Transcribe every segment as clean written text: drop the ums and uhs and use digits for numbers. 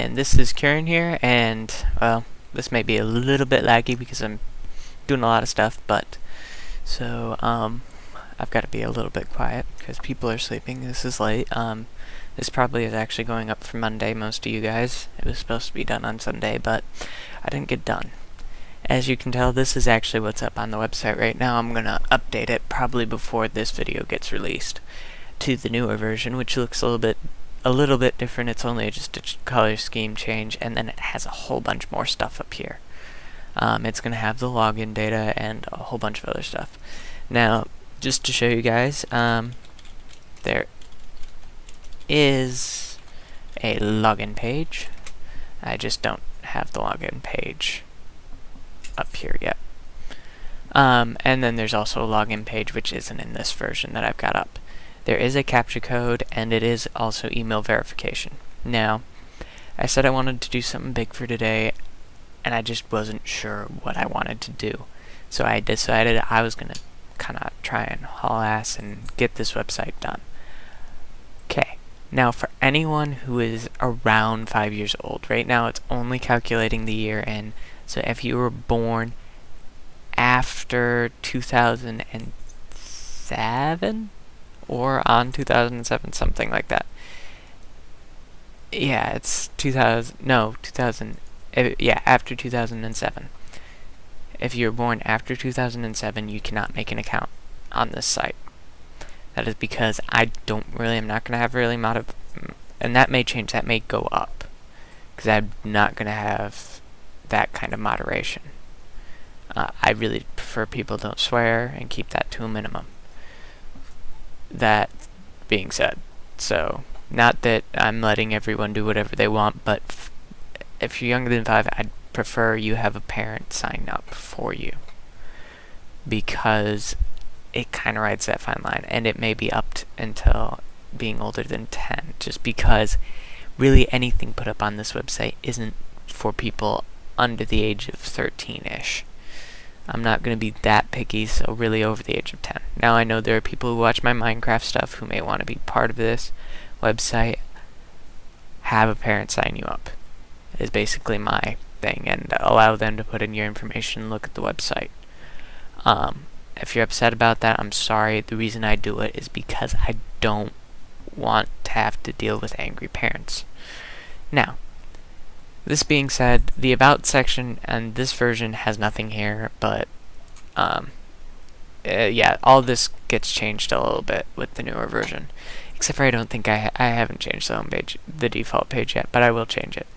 and this is Kieran here, and well, this may be a little bit laggy because I'm doing a lot of stuff, but so I've got to be a little bit quiet because people are sleeping. This is late. This probably is actually going up for Monday, most of you guys. It was supposed to be done on Sunday, but I didn't get done. As you can tell, this is actually what's up on the website right now. I'm gonna update it probably before this video gets released to the newer version, which looks a little bit different. It's only just a color scheme change, and then it has a whole bunch more stuff up here. It's going to have the login data and a whole bunch of other stuff. Now, just to show you guys, there is a login page. I just don't have the login page up here yet. And then there's also a login page which isn't in this version that I've got up. There is a captcha code, and it is also email verification. Now, I said I wanted to do something big for today, and I just wasn't sure what I wanted to do. So I decided I was going to kind of try and haul ass and get this website done. Okay, now for anyone who is around 5 years old, right now it's only calculating the year in. So if you were born after 2007, or on 2007, something like that. Yeah, it's 2000, no, 2000, yeah, after 2007. If you're born after 2007, you cannot make an account on this site. That is because I'm not going to have really and that may change, that may go up, because I'm not going to have that kind of moderation. I really prefer people don't swear and keep that to a minimum. That being said, so not that I'm letting everyone do whatever they want, but if you're younger than 5, I'd prefer you have a parent sign up for you, because it kind of rides that fine line, and it may be up until being older than 10, just because really anything put up on this website isn't for people under the age of 13-ish. I'm not going to be that picky, so really over the age of 10. Now I know there are people who watch my Minecraft stuff who may want to be part of this website. Have a parent sign you up is basically my thing, and allow them to put in your information and look at the website. If you're upset about that, I'm sorry. The reason I do it is because I don't want to have to deal with angry parents. Now, this being said, the About section and this version has nothing here, but yeah, all this gets changed a little bit with the newer version. Except for I don't think I haven't changed the home page, the default page yet, but I will change it.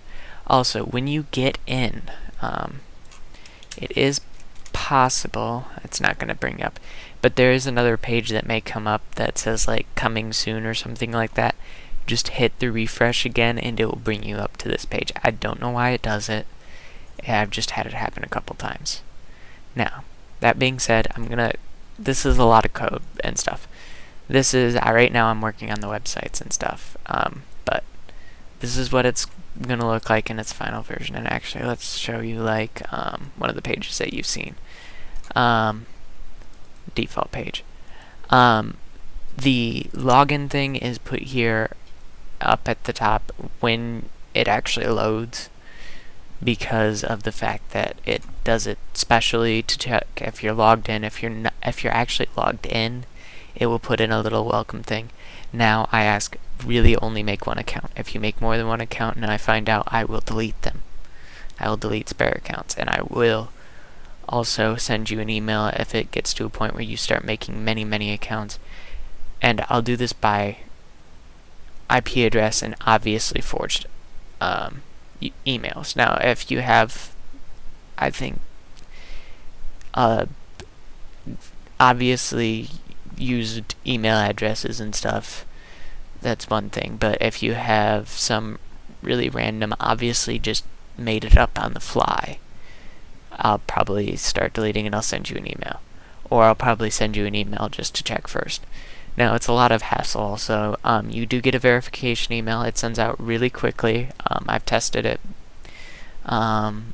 Also, when you get in, it is possible, it's not going to bring up, but there is another page that may come up that says like coming soon or something like that. Just hit the refresh again and it will bring you up to this page. I don't know why it does it. I've just had it happen a couple times. Now, that being said, this is a lot of code and stuff. This is, right now I'm working on the websites and stuff, but this is what it's going to look like in its final version. And actually, let's show you like one of the pages that you've seen. Default page. The login thing is put here up at the top when it actually loads, because of the fact that it does it specially to check if you're logged in. If you're actually logged in, it will put in a little welcome thing. Now I ask, really only make one account. If you make more than one account and I find out, I will delete them. I will delete spare accounts, and I will also send you an email if it gets to a point where you start making many accounts. And I'll do this by IP address and obviously forged emails. Now, if you have, I think, obviously used email addresses and stuff, that's one thing. But if you have some really random, obviously just made it up on the fly, I'll probably start deleting and I'll send you an email. Or I'll probably send you an email just to check first. Now, it's a lot of hassle, so you do get a verification email. It sends out really quickly. I've tested it. And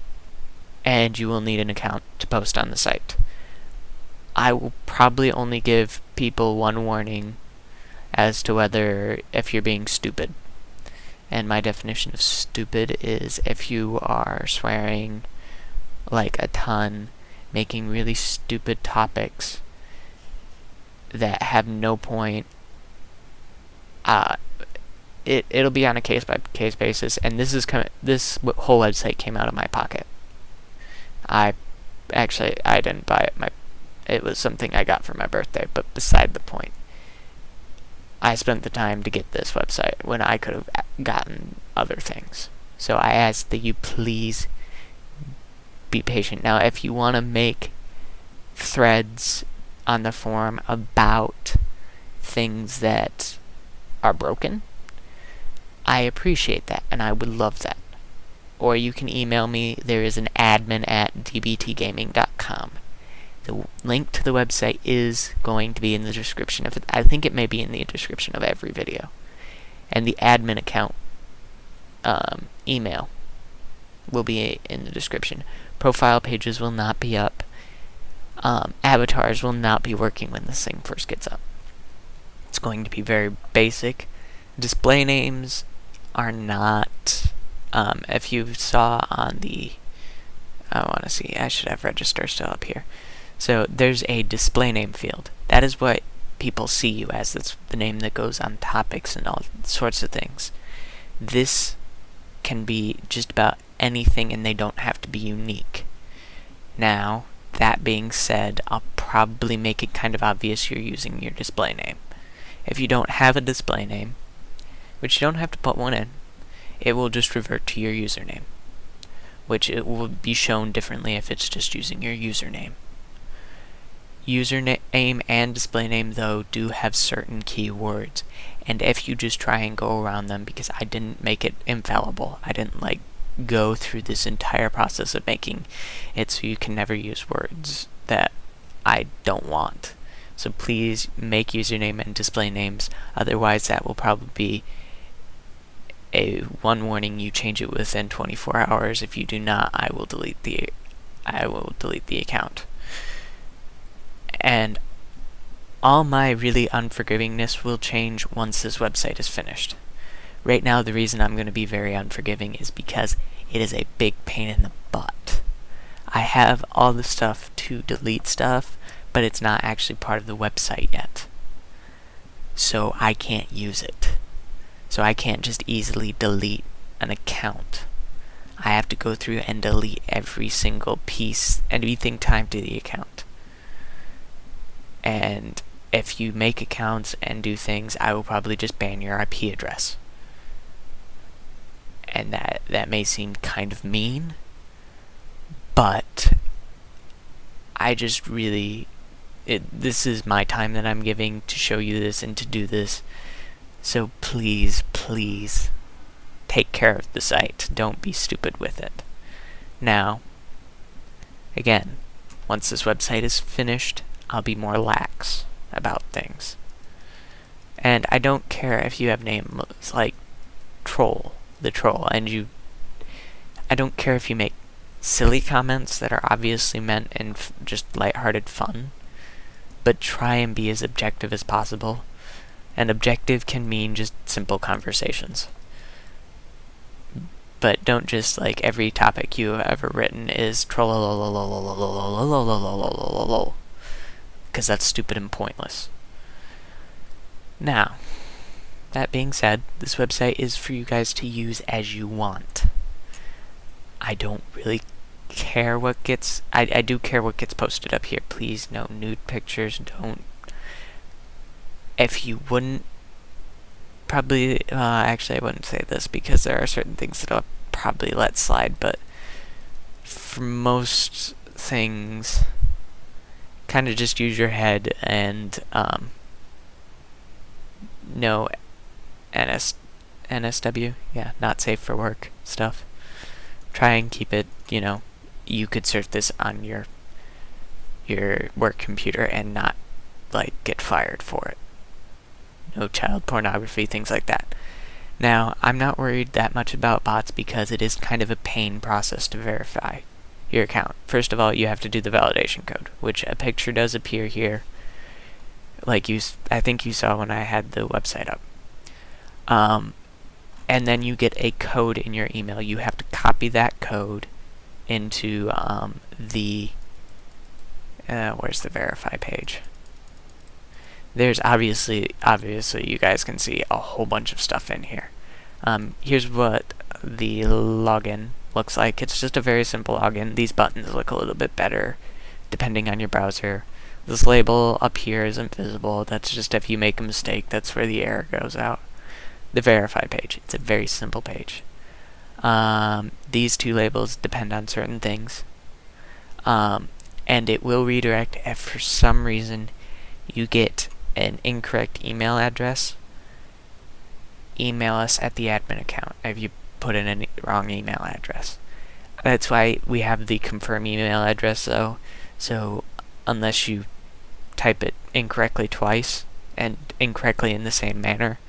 you will need an account to post on the site. I will probably only give people one warning as to whether if you're being stupid. And my definition of stupid is if you are swearing like a ton, making really stupid topics that have no point. It'll be on a case by case basis, and this whole website came out of my pocket. I didn't buy it. It was something I got for my birthday, but beside the point. I spent the time to get this website when I could have gotten other things. So I ask that you please be patient. Now, if you want to make threads on the forum about things that are broken, I appreciate that, and I would love that. Or you can email me. There is an admin@dbtgaming.com. The link to the website is going to be in the description of it. I think it may be in the description of every video. And the admin account email will be in the description. Profile pages will not be up. Avatars will not be working when this thing first gets up. It's going to be very basic. Display names are not... if you saw on the... I should have register still up here. So there's a display name field. That is what people see you as. That's the name that goes on topics and all sorts of things. This can be just about anything, and they don't have to be unique. Now, that being said, I'll probably make it kind of obvious you're using your display name. If you don't have a display name, which you don't have to put one in, it will just revert to your username, which it will be shown differently if it's just using your username. Username and display name, though, do have certain keywords, and if you just try and go around them, because I didn't make it infallible, I didn't go through this entire process of making it so you can never use words that I don't want. So please make username and display names, otherwise that will probably be a one warning. You change it within 24 hours. If you do not, I will delete the account. And all my really unforgivingness will change once this website is finished. Right now, the reason I'm going to be very unforgiving is because it is a big pain in the butt. I have all the stuff to delete stuff, but it's not actually part of the website yet. So I can't use it. So I can't just easily delete an account. I have to go through and delete every single piece, everything tied to the account. And if you make accounts and do things, I will probably just ban your IP address. And that may seem kind of mean, but I just really... this is my time that I'm giving to show you this and to do this. So please, please, take care of the site. Don't be stupid with it. Now, again, once this website is finished, I'll be more lax about things. And I don't care if you have names like the Troll, and I don't care if you make silly comments that are obviously meant in just lighthearted fun, but try and be as objective as possible. And objective can mean just simple conversations. But don't just every topic you have ever written is troll, because that's stupid and pointless. Now, that being said, this website is for you guys to use as you want. I don't really care what gets... I do care what gets posted up here. Please, no nude pictures. Don't... If you wouldn't... Probably... actually, I wouldn't say this because there are certain things that I'll probably let slide, but for most things, kind of just use your head and no NSW, yeah, not safe for work stuff. Try and keep it, you could search this on your work computer and not get fired for it. No child pornography, things like that. Now, I'm not worried that much about bots because it is kind of a pain process to verify your account. First of all, you have to do the validation code, which a picture does appear here, I think you saw when I had the website up. and then you get a code in your email. You have to copy that code into where's the verify page? There's obviously you guys can see a whole bunch of stuff in here. Here's what the login looks like. It's just a very simple login. These buttons look a little bit better depending on your browser. This label up here isn't visible. That's just if you make a mistake, that's where the error goes out. The verify page. It's a very simple page. These two labels depend on certain things. And it will redirect if for some reason you get an incorrect email address. Email us at the admin account if you put in a wrong email address. That's why we have the confirm email address though. So unless you type it incorrectly twice and incorrectly in the same manner,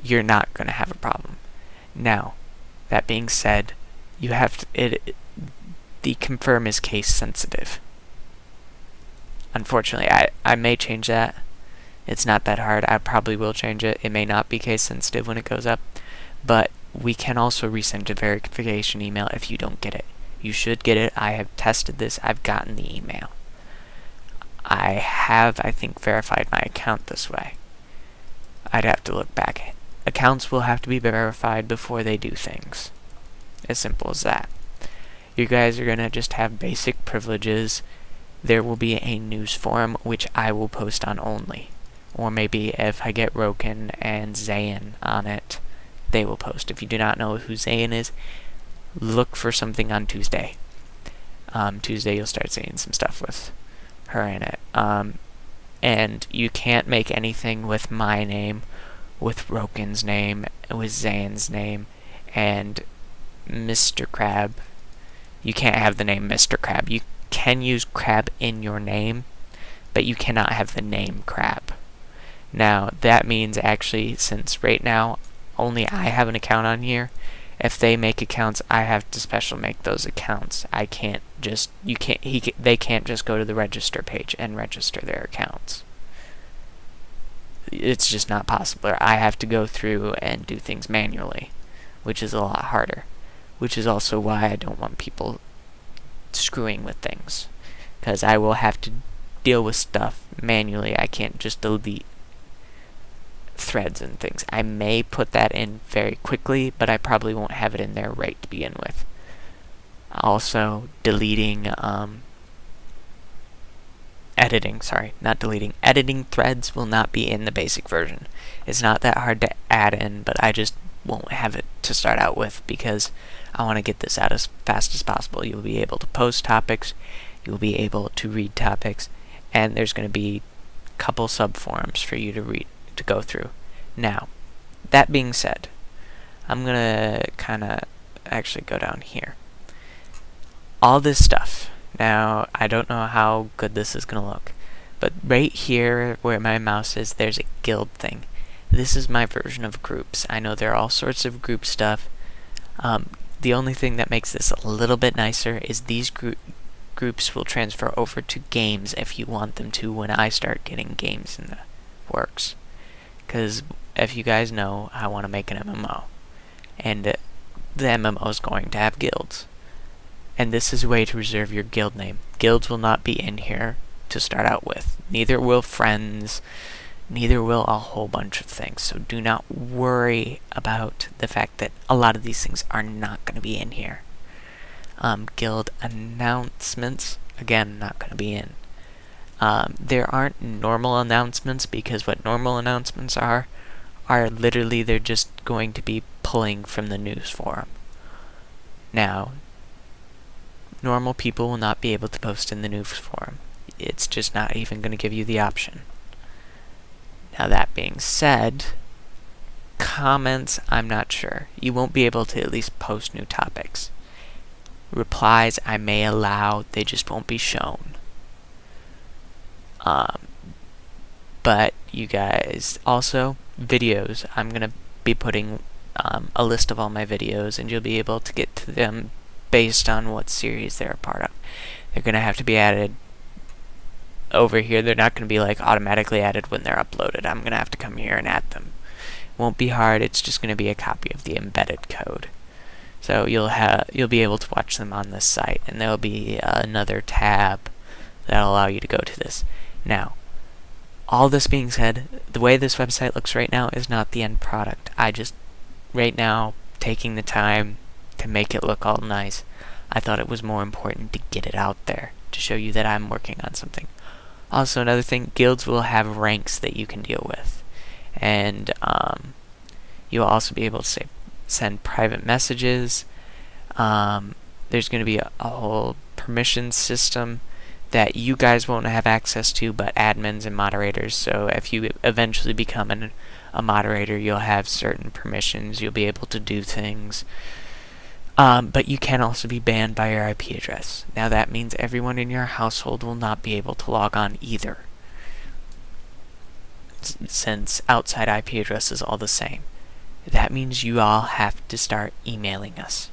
you're not going to have a problem. Now, that being said, you have to, the confirm is case sensitive. Unfortunately, I may change that. It's not that hard. I probably will change it. It may not be case sensitive when it goes up, but we can also resend a verification email if you don't get it. You should get it. I have tested this. I've gotten the email. I have, I think, verified my account this way. I'd have to look back. Accounts will have to be verified before they do things. As simple as that. You guys are going to just have basic privileges. There will be a news forum which I will post on only. Or maybe if I get Roken and Zayn on it, they will post. If you do not know who Zayn is, look for something on Tuesday. Tuesday you'll start seeing some stuff with her in it. And you can't make anything with my name, with Roken's name, with Zayn's name, and Mr. Crab. You can't have the name Mr. Crab. You can use Crab in your name, but you cannot have the name Crab. Now, that means actually, since right now only I have an account on here, if they make accounts, I have to special make those accounts. I can't just, they can't just go to the register page and register their accounts. It's just not possible. I have to go through and do things manually, which is a lot harder. Which is also why I don't want people screwing with things, because I will have to deal with stuff manually. I can't just delete threads and things. I may put that in very quickly, but I probably won't have it in there right to begin with. Also, editing threads will not be in the basic version. It's not that hard to add in, but I just won't have it to start out with because I want to get this out as fast as possible. You'll be able to post topics, you'll be able to read topics, and there's going to be a couple subforums for you to go through. Now, that being said, I'm going to kind of actually go down here. All this stuff. Now, I don't know how good this is going to look, but right here where my mouse is, there's a guild thing. This is my version of groups. I know there are all sorts of group stuff. The only thing that makes this a little bit nicer is these groups will transfer over to games if you want them to when I start getting games in the works. Because if you guys know, I want to make an MMO. And the MMO is going to have guilds. And this is a way to reserve your guild name. Guilds will not be in here to start out with. Neither will friends. Neither will a whole bunch of things. So do not worry about the fact that a lot of these things are not going to be in here. Guild announcements, again, not going to be in. There aren't normal announcements because what normal announcements are literally they're just going to be pulling from the news forum. Now, normal people will not be able to post in the news forum. It's just not even going to give you the option. Now that being said, comments, I'm not sure. You won't be able to at least post new topics. Replies, I may allow, they just won't be shown. But you guys, also, videos, I'm going to be putting a list of all my videos, and you'll be able to get to them based on what series they're a part of. They're going to have to be added over here. They're not going to be like automatically added when they're uploaded. I'm going to have to come here and add them Won't be hard. It's just going to be a copy of the embedded code. So you'll be able to watch them on this site, and there'll be another tab that'll allow you to go to this. Now, all this being said, the way this website looks right now is not the end product. I just, right now, taking the time to make it look all nice, I thought it was more important to get it out there, to show you that I'm working on something. Also, another thing, guilds will have ranks that you can deal with. And you'll also be able to send private messages. There's going to be a whole permission system that you guys won't have access to, but admins and moderators. So if you eventually become a moderator, you'll have certain permissions. You'll be able to do things. But you can also be banned by your IP address. Now that means everyone in your household will not be able to log on either, since outside IP address is all the same. That means you all have to start emailing us.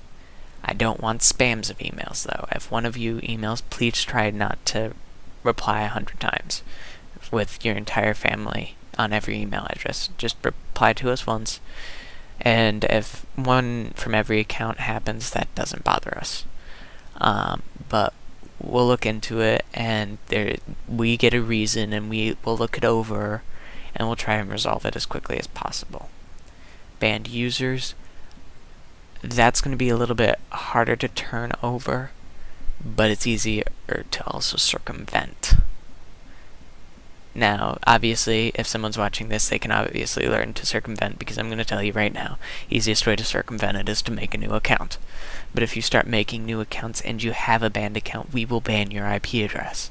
I don't want spams of emails, though. If one of you emails, please try not to reply 100 times with your entire family on every email address. Just reply to us once, and if one from every account happens, that doesn't bother us. But we'll look into it, and we get a reason, and we'll look it over, and we'll try and resolve it as quickly as possible. Banned users, that's going to be a little bit harder to turn over, but it's easier to also circumvent. Now, obviously, if someone's watching this, they can obviously learn to circumvent, because I'm going to tell you right now, easiest way to circumvent it is to make a new account. But if you start making new accounts and you have a banned account, we will ban your IP address.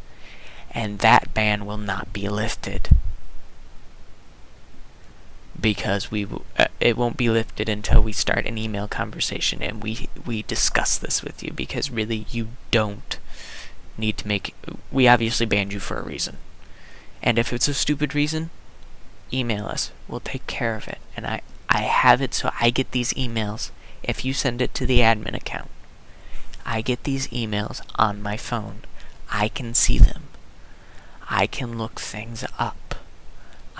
And that ban will not be lifted, because it won't be lifted until we start an email conversation and we discuss this with you, because really you don't need to we obviously banned you for a reason. And if it's a stupid reason, email us. We'll take care of it. And I have it so I get these emails. If you send it to the admin account, I get these emails on my phone. I can see them. I can look things up.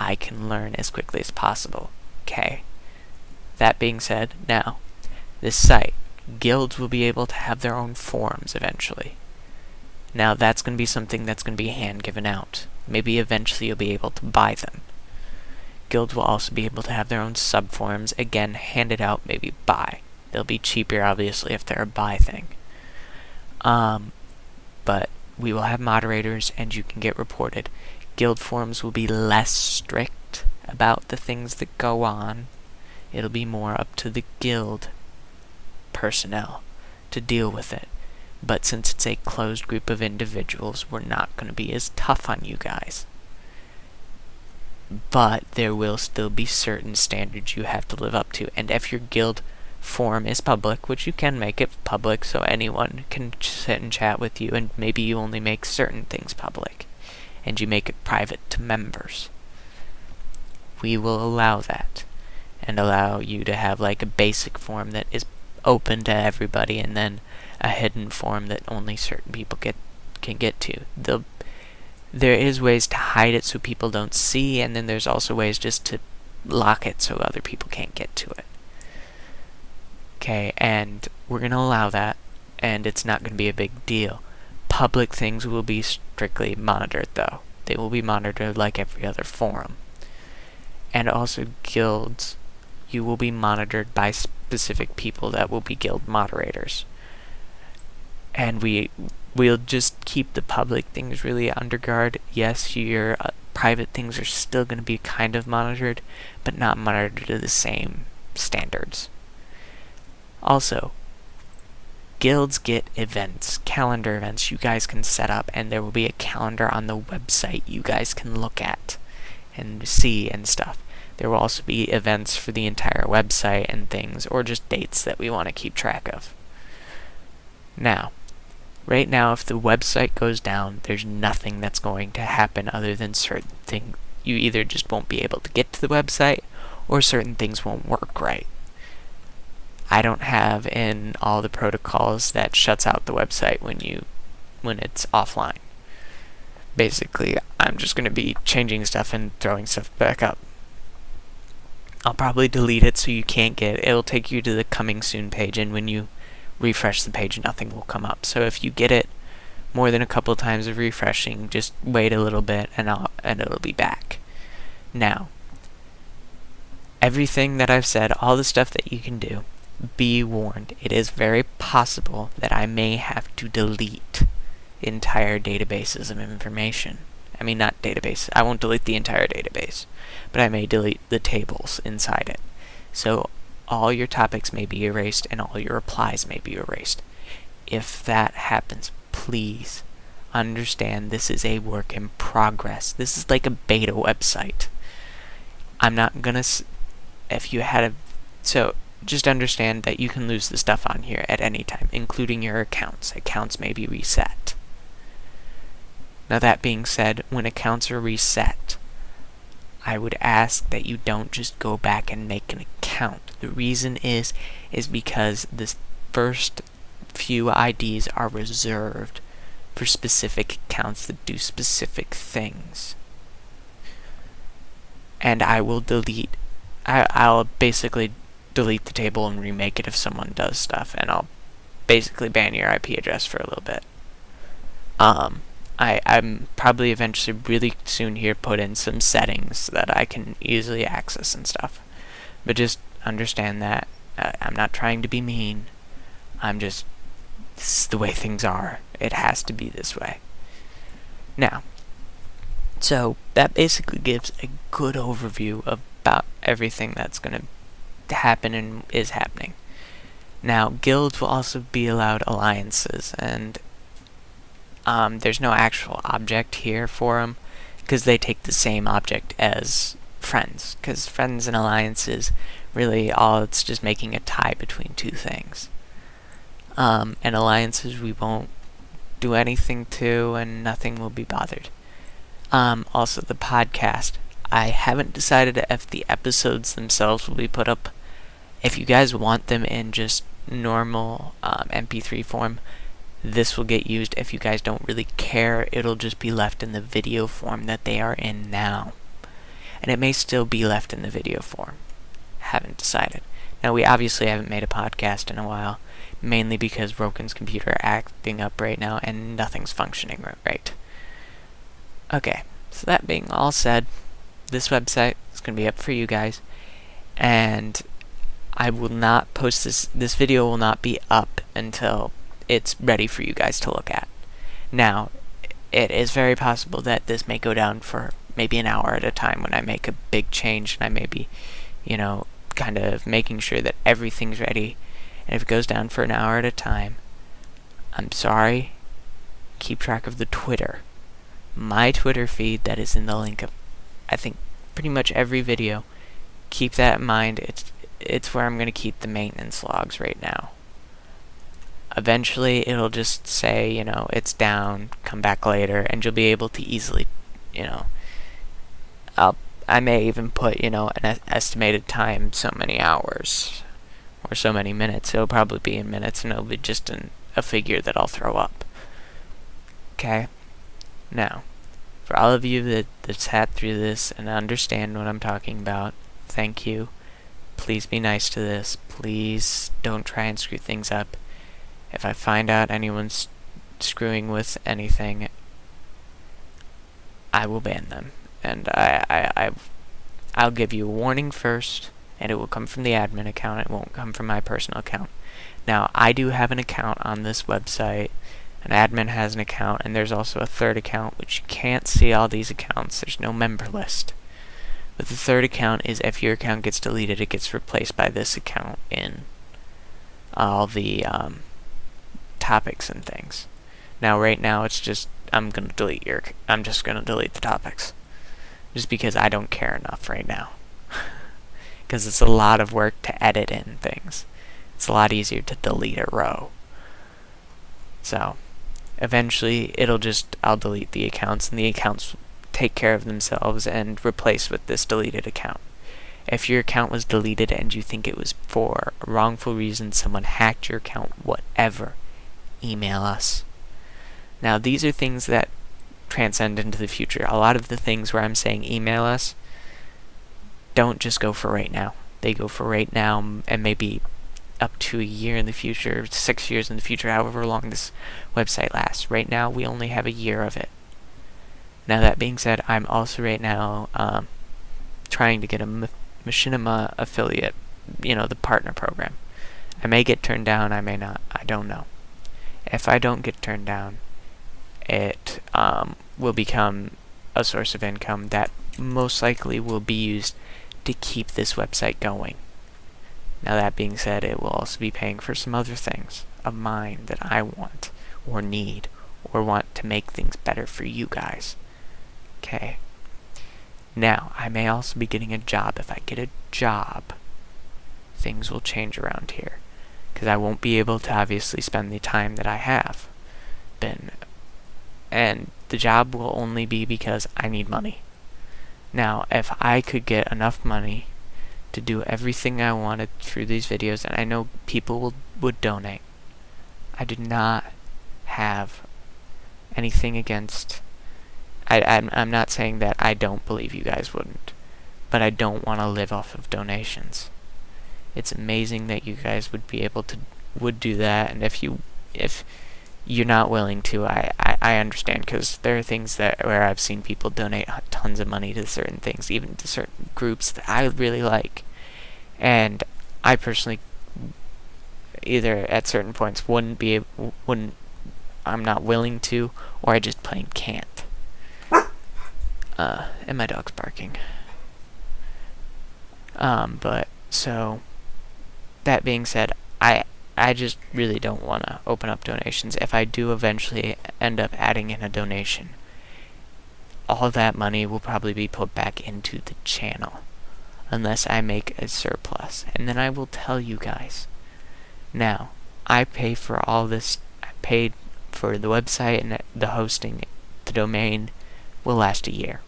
I can learn as quickly as possible. Okay. That being said, now, this site, guilds will be able to have their own forums eventually. Now, that's going to be something that's going to be hand-given out. Maybe eventually you'll be able to buy them. Guilds will also be able to have their own sub-forums, again, handed out, maybe buy. They'll be cheaper, obviously, if they're a buy thing. But we will have moderators, and you can get reported. Guild forums will be less strict about the things that go on. It'll be more up to the guild personnel to deal with it. But since it's a closed group of individuals, we're not going to be as tough on you guys. But there will still be certain standards you have to live up to. And if your guild forum is public, which you can make it public so anyone can sit and chat with you, and maybe you only make certain things public, and you make it private to members, we will allow that, and allow you to have like a basic form that is open to everybody, and then a hidden form that only certain people can get to. There is ways to hide it so people don't see, and then there's also ways just to lock it so other people can't get to it. Okay, and we're going to allow that, and it's not going to be a big deal. Public things will be strictly monitored, though. They will be monitored like every other forum. And also guilds, you will be monitored by specific people that will be guild moderators. And we'll just keep the public things really under guard. Yes, your private things are still going to be kind of monitored, but not monitored to the same standards. Also, guilds get events, calendar events you guys can set up, and there will be a calendar on the website you guys can look at and see and stuff. There will also be events for the entire website and things, or just dates that we want to keep track of. Now, right now, if the website goes down, there's nothing that's going to happen other than certain things. You either just won't be able to get to the website, or certain things won't work right. I don't have in all the protocols that shuts out the website when it's offline. Basically, I'm just going to be changing stuff and throwing stuff back up. I'll probably delete it so you can't get it. It'll take you to the coming soon page, and when you refresh the page, nothing will come up. So if you get it more than a couple times of refreshing, just wait a little bit and it'll be back. Now, everything that I've said, all the stuff that you can do, be warned, it is very possible that I may have to delete entire databases of information. I mean, not database. I won't delete the entire database, but I may delete the tables inside it. So all your topics may be erased and all your replies may be erased. If that happens, please understand this is a work in progress. This is like a beta website. I'm not gonna if you had a so just understand that you can lose the stuff on here at any time, including your accounts. Accounts may be reset. Now that being said, when accounts are reset, I would ask that you don't just go back and make an account. The reason is because the first few IDs are reserved for specific accounts that do specific things. And I will I'll basically delete the table and remake it if someone does stuff, and I'll basically ban your IP address for a little bit. I'm probably eventually really soon here put in some settings that I can easily access and stuff. But just understand that I'm not trying to be mean. This is the way things are. It has to be this way. Now, so that basically gives a good overview about everything that's going to happen and is happening. Now, guilds will also be allowed alliances, and there's no actual object here for them because they take the same object as friends, because friends and alliances, really all it's just making a tie between two things. And alliances we won't do anything to, and nothing will be bothered. Also, the podcast, I haven't decided if the episodes themselves will be put up. If you guys want them in just normal MP3 form, this will get used. If you guys don't really care, it'll just be left in the video form that they are in now. And it may still be left in the video form. Haven't decided. Now, we obviously haven't made a podcast in a while, mainly because Broken's computer acting up right now and nothing's functioning right. Okay, so that being all said, this website is going to be up for you guys, and I will not post this video will not be up until it's ready for you guys to look at. Now, it is very possible that this may go down for maybe an hour at a time when I make a big change, and I may be, kind of making sure that everything's ready. And if it goes down for an hour at a time, I'm sorry. Keep track of the Twitter. My Twitter feed that is in the link of, I think, pretty much every video. Keep that in mind. It's where I'm going to keep the maintenance logs right now. Eventually, it'll just say, it's down, come back later, and you'll be able to easily, I may even put, an estimated time, so many hours, or so many minutes. It'll probably be in minutes, and it'll be just a figure that I'll throw up. Okay? Now, for all of you that sat through this and understand what I'm talking about, thank you. Please be nice to this. Please don't try and screw things up. If I find out anyone's screwing with anything, I will ban them. And I'll give you a warning first, and it will come from the admin account. It won't come from my personal account. Now, I do have an account on this website. An admin has an account, and there's also a third account, which you can't see all these accounts. There's no member list. But the third account is if your account gets deleted, it gets replaced by this account in all the topics and things. Now, right now, it's just I'm just gonna delete the topics, just because I don't care enough right now. Because it's a lot of work to edit in things. It's a lot easier to delete a row. So, eventually, I'll delete the accounts, and the accounts take care of themselves and replace with this deleted account. If your account was deleted and you think it was for a wrongful reason, someone hacked your account, whatever, email us. Now, these are things that transcend into the future. A lot of the things where I'm saying email us don't just go for right now. They go for right now and maybe up to a year in the future, 6 years in the future, however long this website lasts. Right now, we only have a year of it. Now, that being said, I'm also right now trying to get a Machinima affiliate, the partner program. I may get turned down, I may not, I don't know. If I don't get turned down, it will become a source of income that most likely will be used to keep this website going. Now, that being said, it will also be paying for some other things of mine that I want or need or want to make things better for you guys. Okay. Now, I may also be getting a job. If I get a job, things will change around here, because I won't be able to obviously spend the time that I have been. And the job will only be because I need money. Now, if I could get enough money to do everything I wanted through these videos, and I know people would donate. I did not have anything against... I'm not saying that I don't believe you guys wouldn't, but I don't want to live off of donations. It's amazing that you guys would do that, and if you're not willing to, I understand, because there are things where I've seen people donate tons of money to certain things, even to certain groups that I really like, and I personally either at certain points I'm not willing to, or I just plain can't. And my dog's barking. But so that being said, I just really don't want to open up donations. If I do eventually end up adding in a donation, all of that money will probably be put back into the channel, unless I make a surplus. And then I will tell you guys. Now, I pay for all this. I paid for the website and the hosting. The domain will last a year.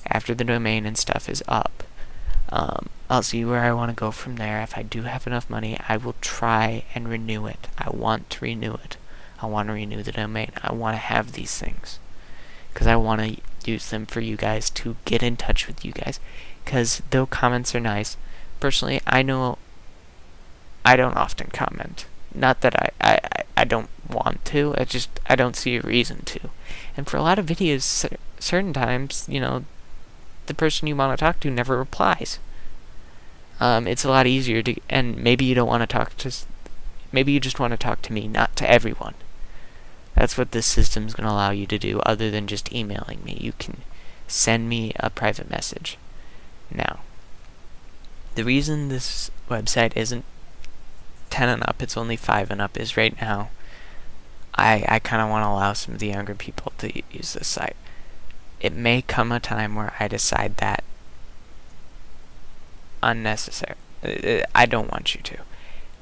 After the domain and stuff is up, I'll see where I want to go from there. If I do have enough money, I will try and renew it. I want to renew it. I want to renew the domain. I want to have these things, because I want to use them for you guys, to get in touch with you guys. Because though comments are nice, personally, I know I don't often comment. Not that I don't want to, I don't see a reason to. And for a lot of videos, certain times, the person you want to talk to never replies. It's a lot easier to, and maybe you don't want to talk to, maybe you just want to talk to me, not to everyone. That's what this system's going to allow you to do, other than just emailing me. You can send me a private message. Now, the reason this website isn't 10 and up, it's only 5 and up, is right now, I kind of want to allow some of the younger people to use this site. It may come a time where I decide that unnecessary. I don't want you to.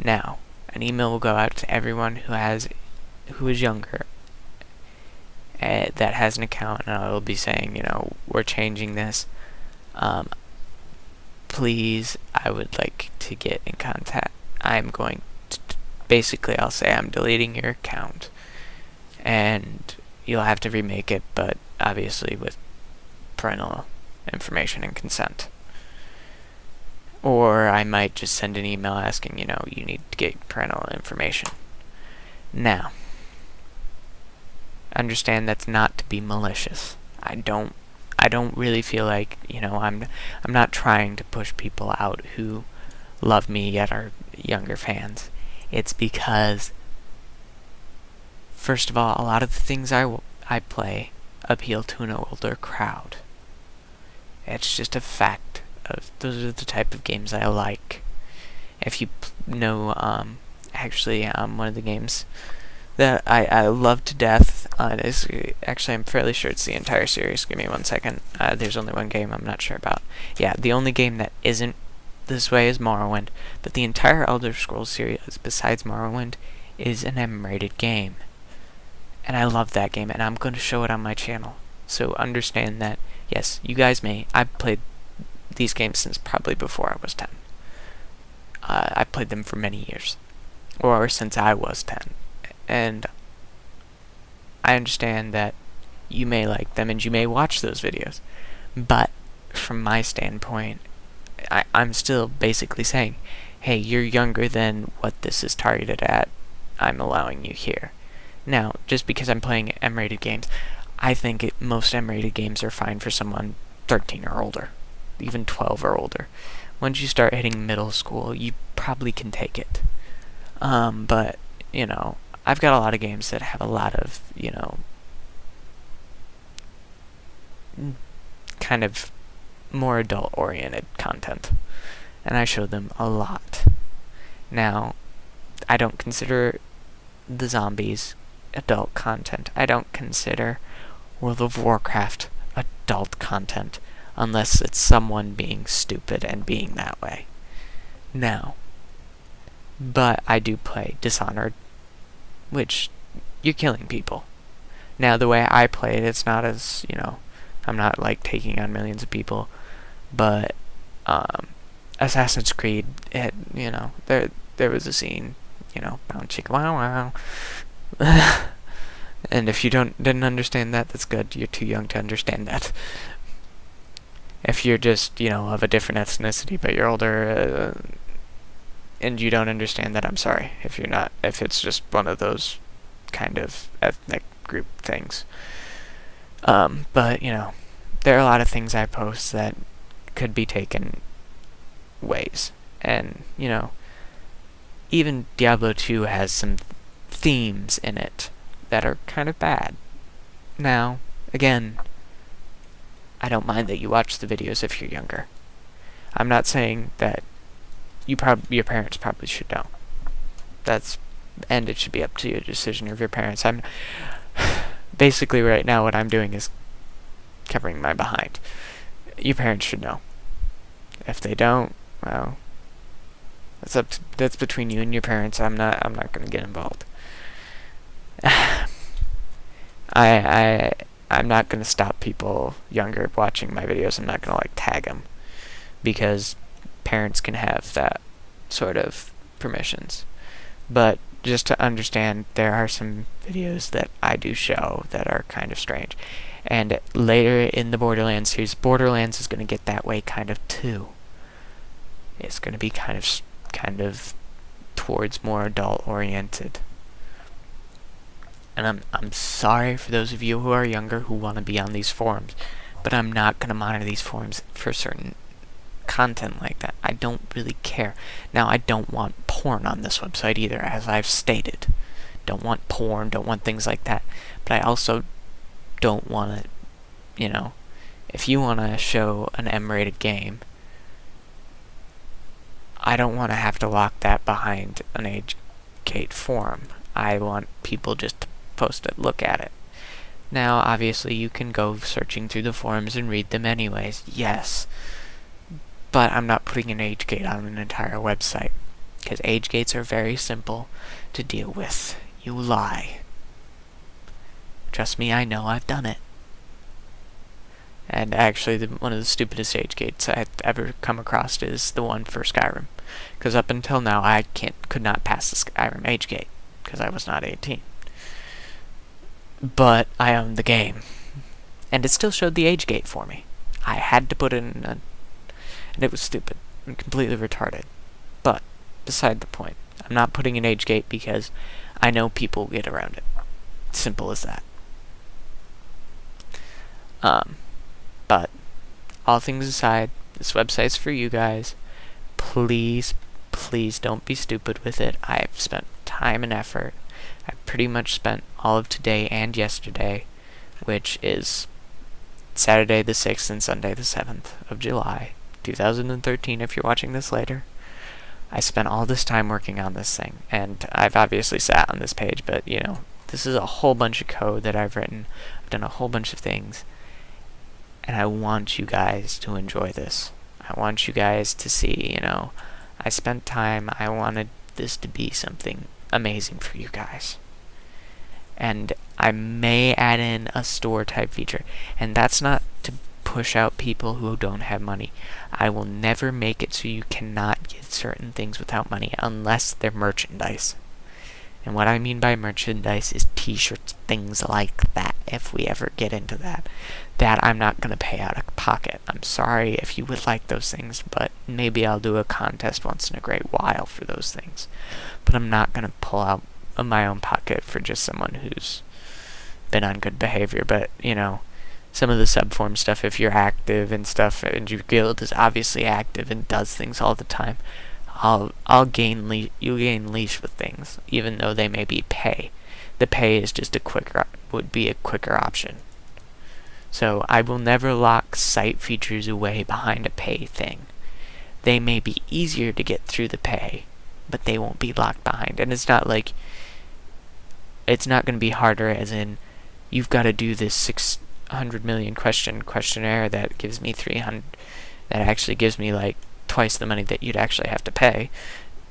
Now, an email will go out to everyone who is younger, that has an account, and it'll be saying, we're changing this. Please, I would like to get in contact. I'm going to, basically, I'll say I'm deleting your account, and you'll have to remake it, but obviously with parental information and consent. Or I might just send an email asking, you need to get parental information. Now, understand that's not to be malicious. I don't really feel like, I'm not trying to push people out who love me yet are younger fans. It's because, first of all, a lot of the things I play appeal to an older crowd. It's just a fact of those are the type of games I like. If you know, actually, one of the games that I love to death is, actually, I'm fairly sure it's the entire series. Give me 1 second. There's only one game I'm not sure about. Yeah, the only game that isn't this way is Morrowind, but the entire Elder Scrolls series, besides Morrowind, is an M-rated game. And I love that game, and I'm going to show it on my channel. So understand that, yes, you guys may. I've played these games since probably before I was 10. I played them for many years. Or since I was 10. And I understand that you may like them and you may watch those videos. But from my standpoint, I'm still basically saying, hey, you're younger than what this is targeted at. I'm allowing you here. Now, just because I'm playing M-rated games, I think most M-rated games are fine for someone 13 or older, even 12 or older. Once you start hitting middle school, you probably can take it. But, I've got a lot of games that have a lot of, kind of more adult-oriented content. And I show them a lot. Now, I don't consider the zombies adult content. I don't consider World of Warcraft adult content unless it's someone being stupid and being that way. Now, but I do play Dishonored, which you're killing people. Now, the way I play it, it's not as, I'm not like taking on millions of people, but Assassin's Creed, there was a scene, bound chicka wow wow. And if you didn't understand that, that's good. You're too young to understand that. If you're just, of a different ethnicity, but you're older, and you don't understand that, I'm sorry. If it's just one of those kind of ethnic group things. But, there are a lot of things I post that could be taken ways. And, even Diablo 2 has some themes in it that are kind of bad. Now, again, I don't mind that you watch the videos if you're younger. I'm not saying that your parents probably should know. And it should be up to your decision of your parents. I'm basically right now what I'm doing is covering my behind. Your parents should know. If they don't, well, that's between you and your parents. I'm not going to get involved. I'm not going to stop people younger watching my videos. I'm not going to tag them, because parents can have that sort of permissions. But just to understand, there are some videos that I do show that are kind of strange. And later in the Borderlands series, Borderlands is going to get that way kind of too. It's going to be kind of towards more adult oriented. And I'm sorry for those of you who are younger who want to be on these forums, but I'm not going to monitor these forums for certain content like that. I don't really care. Now, I don't want porn on this website either, as I've stated. Don't want porn, don't want things like that. But I also don't want to, if you want to show an M-rated game, I don't want to have to lock that behind an age gate forum. I want people just to post it, look at it. Now, obviously, you can go searching through the forums and read them anyways, yes. But I'm not putting an age gate on an entire website, because age gates are very simple to deal with. You lie. Trust me, I know, I've done it. And actually, one of the stupidest age gates I've ever come across is the one for Skyrim. Because up until now, I could not pass the Skyrim age gate, because I was not 18. But I owned the game. And it still showed the age gate for me. I had to put it in and it was stupid and completely retarded. But, beside the point, I'm not putting an age gate because I know people get around it. Simple as that. But, all things aside, this website's for you guys. Please, please don't be stupid with it. I've spent time and effort. I pretty much spent all of today and yesterday, which is Saturday the 6th and Sunday the 7th of July, 2013, if you're watching this later. I spent all this time working on this thing, and I've obviously sat on this page, but, this is a whole bunch of code that I've written. I've done a whole bunch of things, and I want you guys to enjoy this. I want you guys to see, I spent time, I wanted this to be something amazing for you guys. And I may add in a store type feature, and that's not to push out people who don't have money. I will never make it so you cannot get certain things without money unless they're merchandise. And what I mean by merchandise is t-shirts, things like that, if we ever get into that. That I'm not going to pay out of pocket. I'm sorry if you would like those things, but maybe I'll do a contest once in a great while for those things. But I'm not going to pull out of my own pocket for just someone who's been on good behavior. But, you know, some of the subform stuff, if you're active and stuff, and your guild is obviously active and does things all the time, you'll gain leash with things, even though they may be pay. The pay is just would be a quicker option. So I will never lock site features away behind a pay thing. They may be easier to get through the pay, but they won't be locked behind. And it's not like it's not going to be harder, as in you've got to do this 600 million questionnaire that gives me 300, that actually gives me like twice the money that you'd actually have to pay.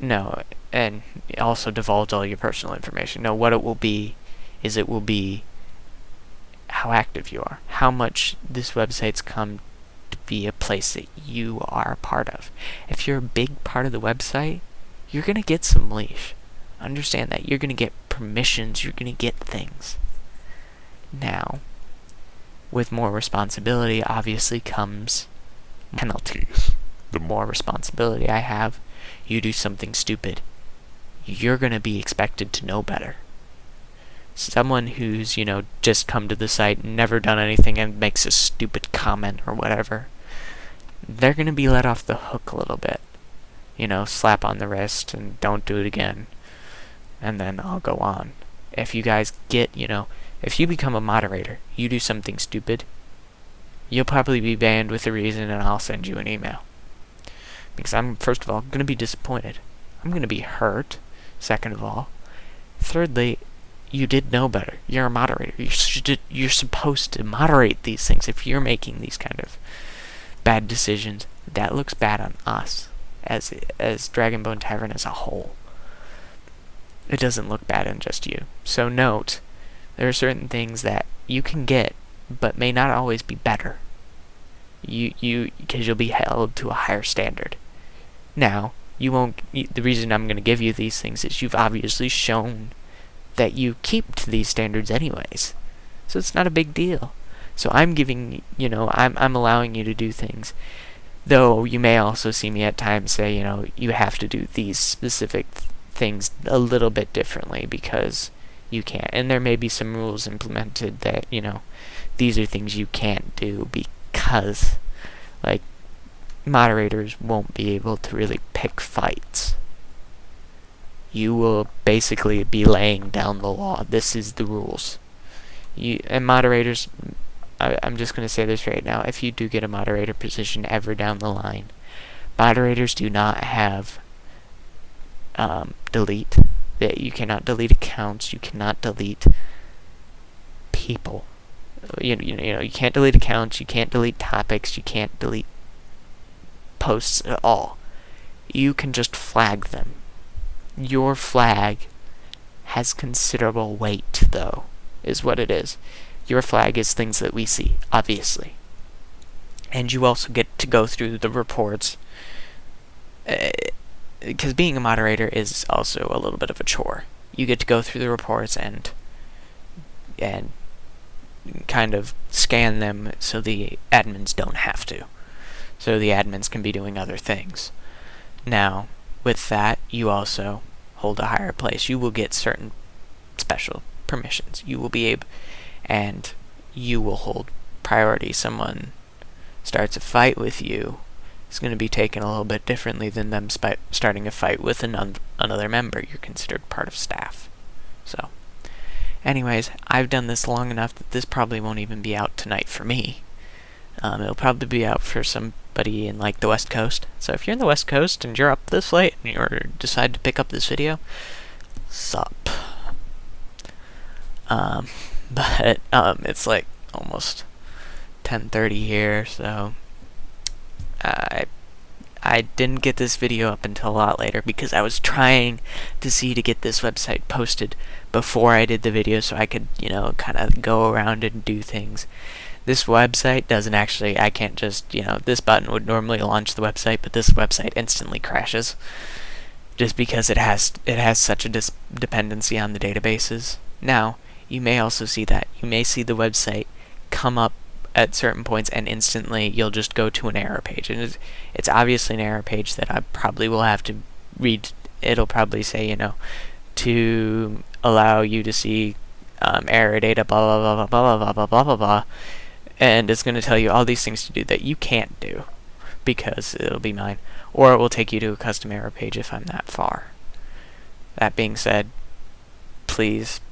No, and it also divulge all your personal information. No, what it will be is it will be how active you are, how much this website's come to be a place that you are a part of. If you're a big part of the website, you're going to get some leash. Understand that. You're going to get permissions, you're going to get things. Now, with more responsibility obviously comes penalties. The more responsibility I have, you do something stupid, you're going to be expected to know better. Someone who's, you know, just come to the site, never done anything, and makes a stupid comment or whatever, they're going to be let off the hook a little bit. You know, slap on the wrist and don't do it again. And then I'll go on. If you guys get, you know, if you become a moderator, you do something stupid, you'll probably be banned with a reason, and I'll send you an email. Because I'm, first of all, going to be disappointed. I'm going to be hurt, second of all. Thirdly, you did know better. You're a moderator. You're supposed to moderate these things. If you're making these kind of bad decisions, that looks bad on us as Dragonbone Tavern as a whole. It doesn't look bad on just you. So note, there are certain things that you can get, but may not always be better. Because you'll be held to a higher standard. Now, you won't. The reason I'm going to give you these things is you've obviously shown that you keep to these standards anyways, so it's not a big deal. So I'm giving, you know, I'm allowing you to do things, though you may also see me at times say, you know, you have to do these specific things a little bit differently because you can't, and there may be some rules implemented that, you know, these are things you can't do because, like, moderators won't be able to really pick fights. You will basically be laying down the law. This is the rules. And moderators, I'm just going to say this right now, if you do get a moderator position ever down the line, moderators do not have delete. That you cannot delete accounts, you cannot delete people. You know, you can't delete accounts, you can't delete topics, you can't delete posts at all. You can just flag them. Your flag has considerable weight, though, is what it is. Your flag is things that we see, obviously. And you also get to go through the reports, because being a moderator is also a little bit of a chore. You get to go through the reports and kind of scan them so the admins don't have to. So the admins can be doing other things. Now, with that, you also hold a higher place. You will get certain special permissions. You will be able, and you will hold priority. Someone starts a fight with you, it's going to be taken a little bit differently than them starting a fight with another member. You're considered part of staff. So, anyways, I've done this long enough that this probably won't even be out tonight for me. It'll probably be out for somebody in, like, the West Coast. So if you're in the West Coast and you're up this late and you decide to pick up this video, sup. But it's like almost 10:30 here, so I didn't get this video up until a lot later because I was trying to get this website posted before I did the video so I could, you know, kind of go around and do things. This website doesn't actually, I can't just, you know, this button would normally launch the website, but this website instantly crashes. just because it has such a dependency on the databases. Now, you may also see that. You may see the website come up at certain points and instantly you'll just go to an error page. And it's obviously an error page that I probably will have to read. It'll probably say, to allow you to see error data, blah, blah, blah, blah, blah, blah, blah, blah, blah. And it's going to tell you all these things to do that you can't do because it'll be mine. Or it will take you to a custom error page if I'm that far. That being said, please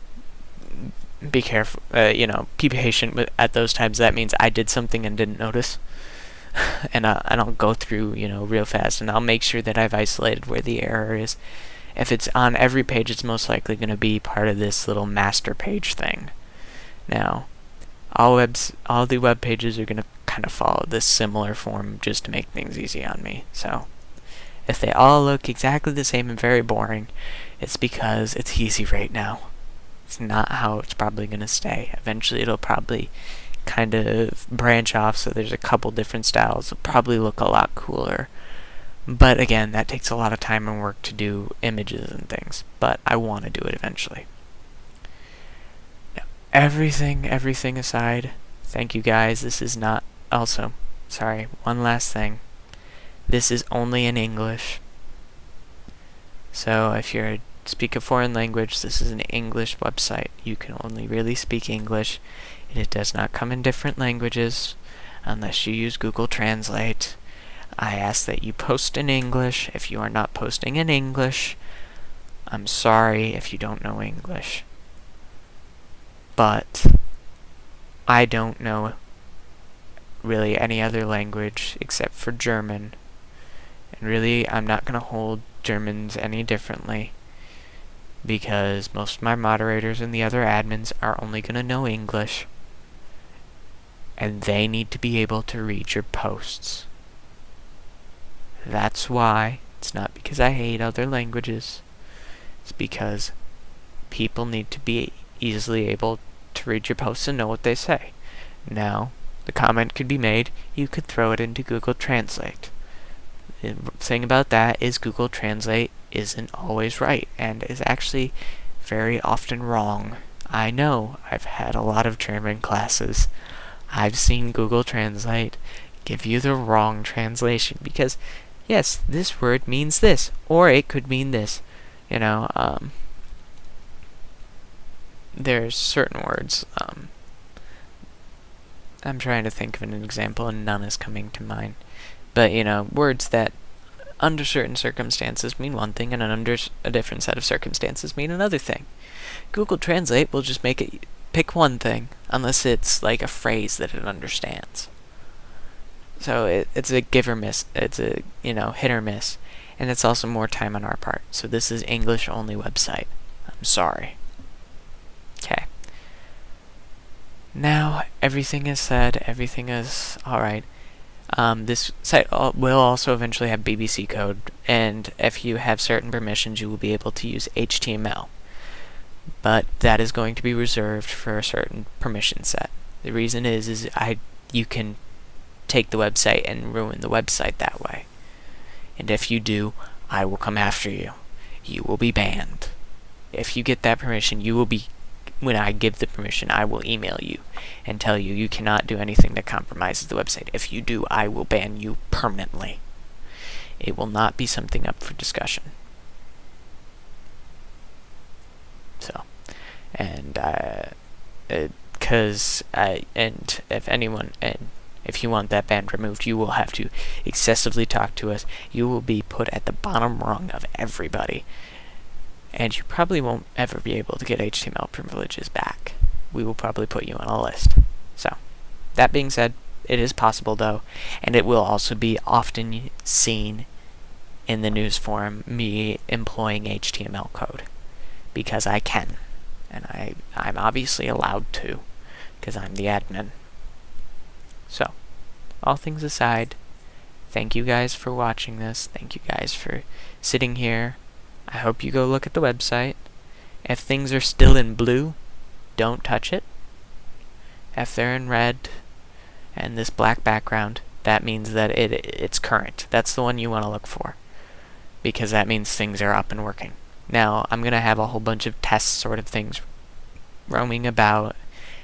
be careful, be patient at those times. That means I did something and didn't notice. and I'll go through, real fast, and I'll make sure that I've isolated where the error is. If it's on every page, it's most likely going to be part of this little master page thing. Now, all the web pages are going to kind of follow this similar form just to make things easy on me. So, if they all look exactly the same and very boring, it's because it's easy right now. It's not how it's probably going to stay. Eventually, it'll probably kind of branch off, so there's a couple different styles. It'll probably look a lot cooler. But again, that takes a lot of time and work to do images and things. But I want to do it eventually. Now, everything aside, thank you guys. This is not... Also, sorry, one last thing. This is only in English. So if you speak a foreign language, this is an English website. You can only really speak English. It does not come in different languages unless you use Google Translate. I ask that you post in English. If you are not posting in English, I'm sorry if you don't know English. But I don't know really any other language except for German. And really, I'm not going to hold Germans any differently because most of my moderators and the other admins are only going to know English. And they need to be able to read your posts. That's why. It's not because I hate other languages. It's because people need to be easily able to read your posts and know what they say. Now, the comment could be made, you could throw it into Google Translate. The thing about that is Google Translate isn't always right and is actually very often wrong. I know, I've had a lot of German classes. I've seen Google Translate give you the wrong translation because, yes, this word means this, or it could mean this. There's certain words. I'm trying to think of an example and none is coming to mind. But, words that under certain circumstances mean one thing and under a different set of circumstances mean another thing. Google Translate will just make it pick one thing unless it's like a phrase that it understands. So it's a give or miss. It's a, hit or miss. And it's also more time on our part. So this is English only website. I'm sorry. Okay. Now, everything is said. Everything is alright. This site will also eventually have BBC code. And if you have certain permissions, you will be able to use HTML. But that is going to be reserved for a certain permission set. The reason is you can take the website and ruin the website that way. And if you do, I will come after you. You will be banned. If you get that permission, you will be... When I give the permission, I will email you and tell you you cannot do anything that compromises the website. If you do, I will ban you permanently. It will not be something up for discussion. So, and if you want that ban removed, you will have to excessively talk to us. You will be put at the bottom rung of everybody. And you probably won't ever be able to get HTML privileges back. We will probably put you on a list. So, that being said, it is possible though, and it will also be often seen in the news forum, me employing HTML code. Because I can. And I'm obviously allowed to, because I'm the admin. So, all things aside, thank you guys for watching this. Thank you guys for sitting here. I hope you go look at the website. If things are still in blue, don't touch it. If they're in red and this black background, that means that it's current. That's the one you want to look for. because that means things are up and working. Now, I'm going to have a whole bunch of test sort of things roaming about,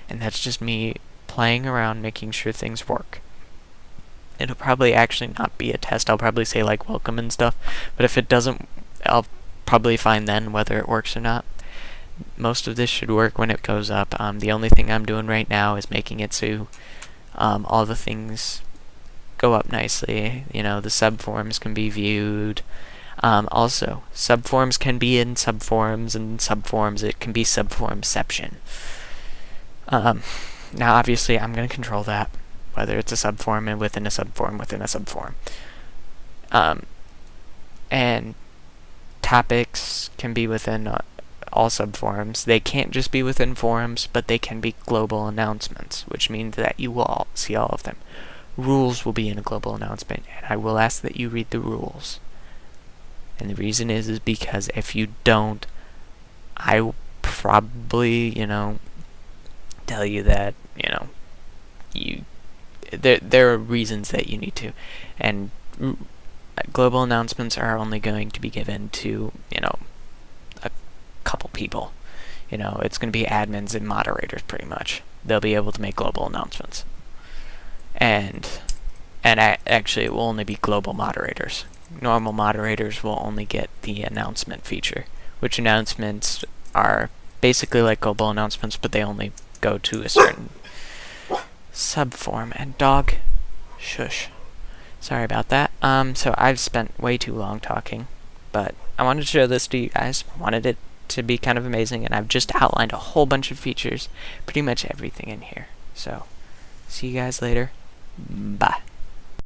and that's just me playing around, making sure things work. It'll probably actually not be a test. I'll probably say like welcome and stuff, but if it doesn't, I'll probably find then whether it works or not. Most of this should work when it goes up. The only thing I'm doing right now is making it so all the things go up nicely. You know, the subforms can be viewed. Also, subforms can be in subforms, and subforms, it can be subformception. Now, obviously, I'm going to control that, whether it's a subform and within a subform within a subform. And topics can be within all subforms. They can't just be within forums, but they can be global announcements, which means that you will all see all of them. Rules will be in a global announcement, and I will ask that you read the rules. And the reason is because if you don't, I will probably, tell you that, there are reasons that you need to. And global announcements are only going to be given to, a couple people. It's going to be admins and moderators pretty much. They'll be able to make global announcements. And actually, it will only be global moderators. Normal moderators will only get the announcement feature, which announcements are basically like global announcements, but they only go to a certain subform. And dog, shush. Sorry about that. So I've spent way too long talking, but I wanted to show this to you guys. Wanted it to be kind of amazing, and I've just outlined a whole bunch of features, pretty much everything in here. So, see you guys later. Bye.